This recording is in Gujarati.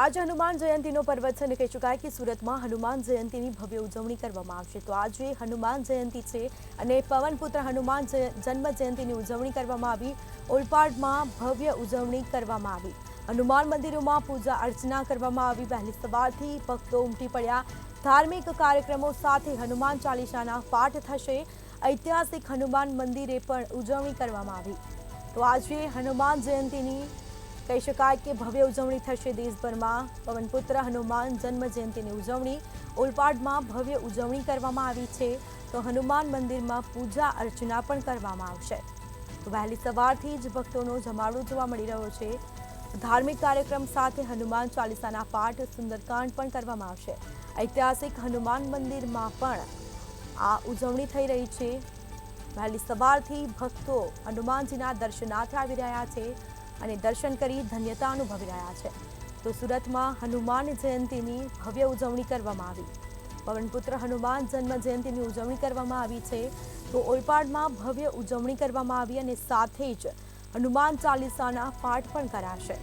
आज हनुमान जयंतीનો પર્વ છે અને કહી શકાય કે સુરતમાં હનુમાન જયંતીની ભવ્ય ઉજવણી કરવામાં આવશે। તો આજે હનુમાન જયંતી છે અને પવનપુત્ર હનુમાન જન્મ જયંતીની ઉજવણી કરવામાં આવી। ઓલપાડમાં ભવ્ય ઉજવણી કરવામાં આવી। હનુમાન મંદિરોમાં પૂજા અર્ચના કરવામાં આવી। વહેલી સવારથી ભક્તો ઉમટી પડ્યા। ધાર્મિક કાર્યક્રમો સાથે હનુમાન ચાલીસાના પાઠ થશે। ઐતિહાસિક હનુમાન મંદિરે પણ ઉજવણી કરવામાં આવી। તો આજે હનુમાન જયંતીની કહી શકાય કે ભવ્ય ઉજવણી થશે। દેશભરમાં પવનપુત્ર હનુમાન જન્મ જયંતીની ઉજવણી ઓલપાડમાં ભવ્ય ઉજવણી કરવામાં આવી છે। તો હનુમાન મંદિરમાં પૂજા અર્ચના પણ કરવામાં આવશે। તો વહેલી સવારથી જ ભક્તોનો જમાવડો જોવા મળી રહ્યો છે। ધાર્મિક કાર્યક્રમ સાથે હનુમાન ચાલીસાના પાઠ સુંદરકાંડ પણ કરવામાં આવશે। ઐતિહાસિક હનુમાન મંદિરમાં પણ આ ઉજવણી થઈ રહી છે। વહેલી સવારથી ભક્તો હનુમાનજીના દર્શનાર્થે આવી રહ્યા છે અને દર્શન કરી ધન્યતા અનુભવી રહ્યા છે। તો સુરતમાં હનુમાન જયંતીની ભવ્ય ઉજવણી કરવામાં આવી। પવનપુત્ર હનુમાન જન્મ જયંતીની ઉજવણી કરવામાં આવી છે। તો ઓલપાડમાં ભવ્ય ઉજવણી કરવામાં આવી અને સાથે જ હનુમાન ચાલીસાના પાઠ પણ કરાશે।